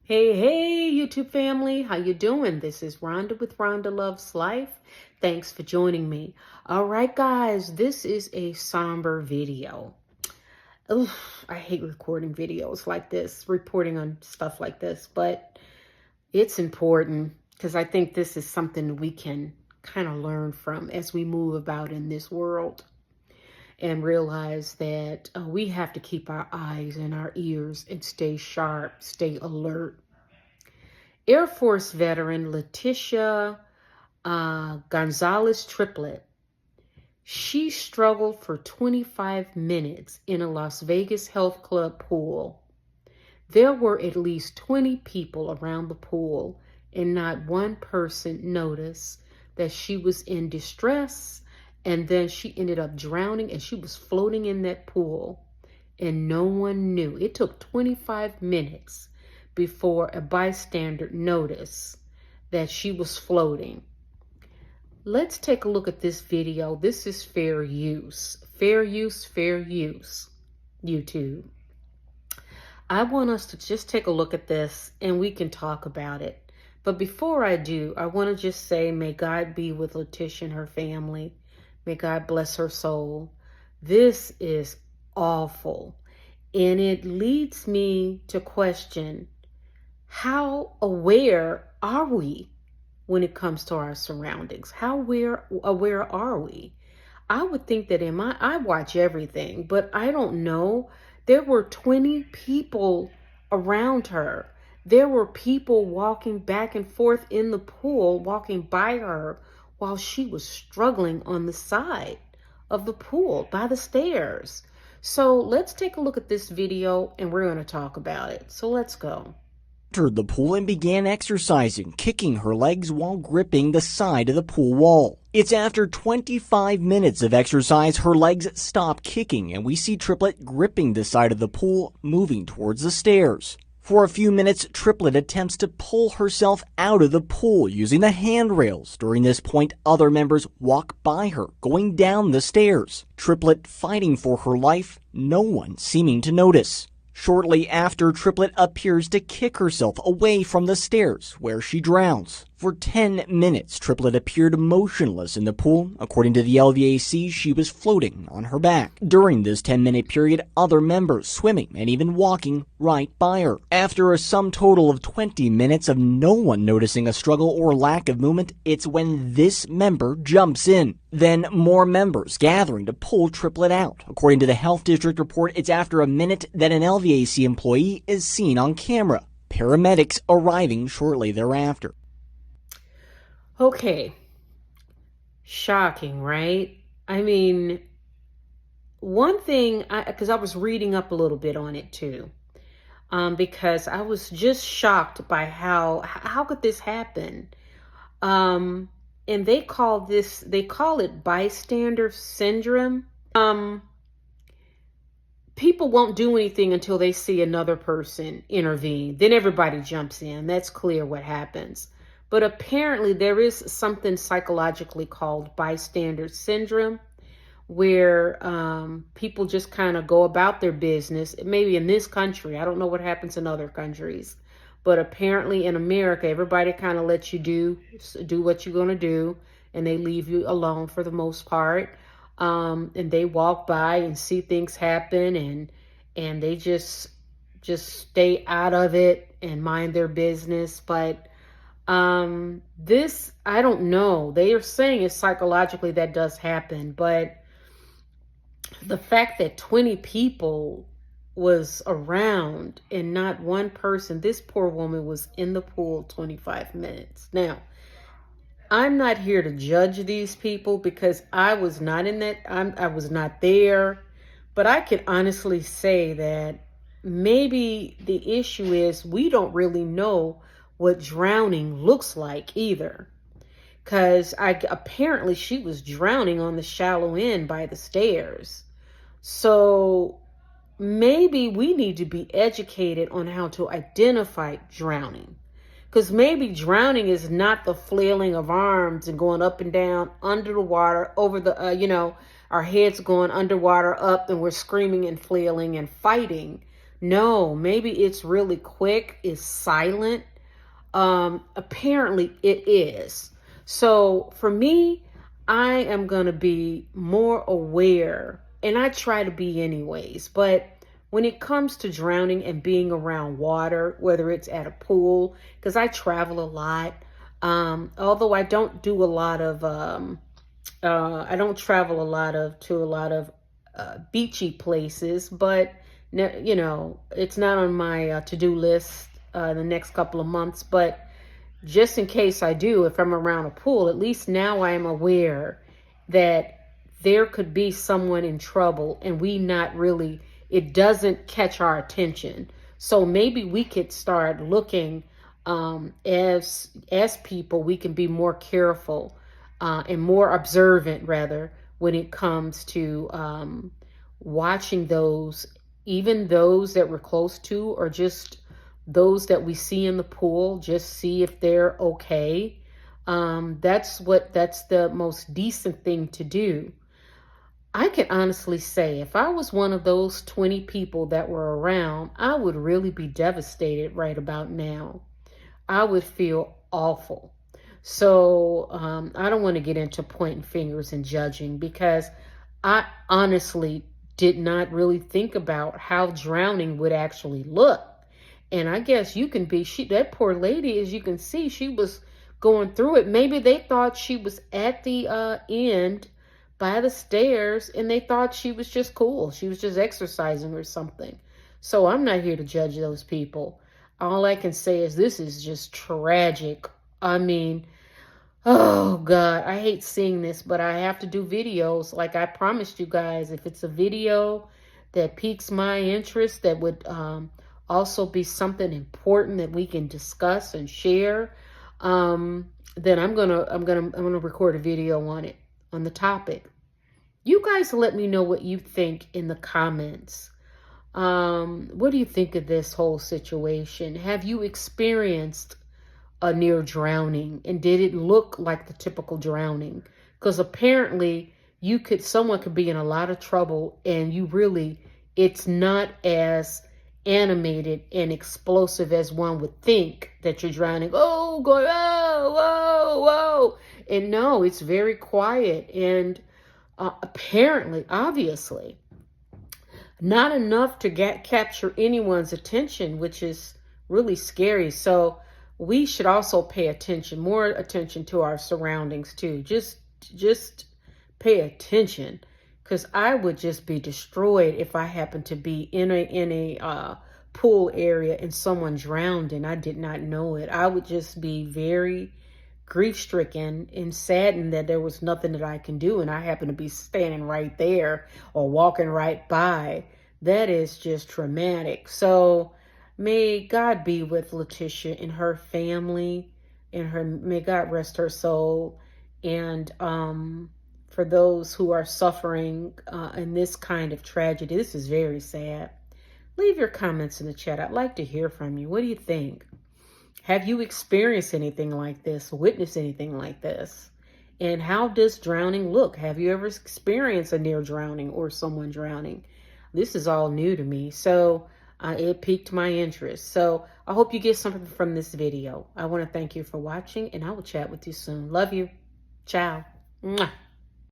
Hey, YouTube family, how you doing? This is Rhonda with Rhonda Loves Life. Thanks for joining me. All right, guys, this is a somber video. Ugh, I hate recording videos like this, reporting on stuff like this, but it's important because I think this is something we can kind of learn from as we move about in this world and realize that we have to keep our eyes and our ears and stay sharp, stay alert. Air Force veteran Leticia Gonzalez Triplett, she struggled for 25 minutes in a Las Vegas health club pool. There were at least 20 people around the pool, and not one person noticed that she was in distress, and then she ended up drowning, and she was floating in that pool, and no one knew. It took 25 minutes before a bystander noticed that she was floating. Let's take a look at this video. This is fair use. Fair use, YouTube. I want us to just take a look at this and we can talk about it. But before I do, I want to just say, may God be with Leticia and her family. May God bless her soul. This is awful. And it leads me to question, how aware are we when it comes to our surroundings? How aware are we? I would think that I watch everything, but I don't know. There were 20 people around her. There were people walking back and forth in the pool, walking by her while she was struggling on the side of the pool by the stairs. So let's take a look at this video and we're going to talk about it. So let's go. Entered the pool and began exercising, kicking her legs while gripping the side of the pool wall. It's after 25 minutes of exercise, her legs stop kicking, and we see Triplett gripping the side of the pool, moving towards the stairs. For a few minutes, Triplett attempts to pull herself out of the pool using the handrails. During this point, other members walk by her, going down the stairs. Triplett fighting for her life, no one seeming to notice. Shortly after, Triplett appears to kick herself away from the stairs, where she drowns. For 10 minutes, Triplett appeared motionless in the pool. According to the LVAC, she was floating on her back. During this 10-minute period, other members swimming and even walking right by her. After a sum total of 20 minutes of no one noticing a struggle or lack of movement, it's when this member jumps in. Then more members gathering to pull Triplett out. According to the Health District report, it's after a minute that an LVAC employee is seen on camera. Paramedics arriving shortly thereafter. Okay. Shocking, right? I mean, one thing, because I was reading up a little bit on it too, because I was just shocked by how could this happen? And they call it bystander syndrome. People won't do anything until they see another person intervene. Then everybody jumps in. That's clear what happens. But apparently there is something psychologically called bystander syndrome, where people just kind of go about their business. Maybe in this country, I don't know what happens in other countries, but apparently in America, everybody kind of lets you do what you're going to do, and they leave you alone for the most part. And they walk by and see things happen, and they just stay out of it and mind their business. But this, I don't know. They are saying it's psychologically that does happen, but the fact that 20 people was around and not one person, this poor woman was in the pool 25 minutes. Now, I'm not here to judge these people because I was not in that, I was not there, but I can honestly say that maybe the issue is we don't really know what drowning looks like either, because apparently she was drowning on the shallow end by the stairs. So maybe we need to be educated on how to identify drowning, because maybe drowning is not the flailing of arms and going up and down under the water over the our heads going underwater up and we're screaming and flailing and fighting. No, maybe it's really quick, it's silent. Apparently it is. So for me, I am going to be more aware, and I try to be anyways, but when it comes to drowning and being around water, whether it's at a pool, because I travel a lot, although I don't do a lot of, I don't travel to a lot of beachy places, but you know, it's not on my to-do list the next couple of months, but just in case I do, if I'm around a pool, at least now I am aware that there could be someone in trouble and we not really, it doesn't catch our attention. So maybe we could start looking as people, we can be more careful and more observant rather when it comes to watching those, even those that we're close to, or just those that we see in the pool, just see if they're okay. That's the most decent thing to do. I can honestly say if I was one of those 20 people that were around, I would really be devastated right about now. I would feel awful. So I don't want to get into pointing fingers and judging, because I honestly did not really think about how drowning would actually look. And I guess you can be, that poor lady, as you can see, she was going through it. Maybe they thought she was at the end by the stairs and they thought she was just cool. She was just exercising or something. So I'm not here to judge those people. All I can say is this is just tragic. I mean, oh God, I hate seeing this, but I have to do videos. Like I promised you guys, if it's a video that piques my interest, that would also be something important that we can discuss and share, then I'm gonna record a video on it, on the topic. You guys let me know what you think in the comments. What do you think of this whole situation? Have you experienced a near drowning, and did it look like the typical drowning? Because apparently someone could be in a lot of trouble and it's not as animated and explosive as one would think, that you're drowning, oh god, oh whoa whoa, and no, it's very quiet, and apparently, obviously, not enough to capture anyone's attention, which is really scary. So we should also pay more attention to our surroundings too. Just pay attention, because I would just be destroyed if I happened to be in a pool area and someone drowned and I did not know it. I would just be very grief-stricken and saddened that there was nothing that I can do, and I happen to be standing right there or walking right by. That is just traumatic. So may God be with Leticia and her family, and may God rest her soul. And for those who are suffering in this kind of tragedy, this is very sad. Leave your comments in the chat. I'd like to hear from you. What do you think? Have you experienced anything like this, witnessed anything like this? And how does drowning look? Have you ever experienced a near drowning or someone drowning? This is all new to me, so it piqued my interest. So I hope you get something from this video. I want to thank you for watching, and I will chat with you soon. Love you. Ciao. Mwah.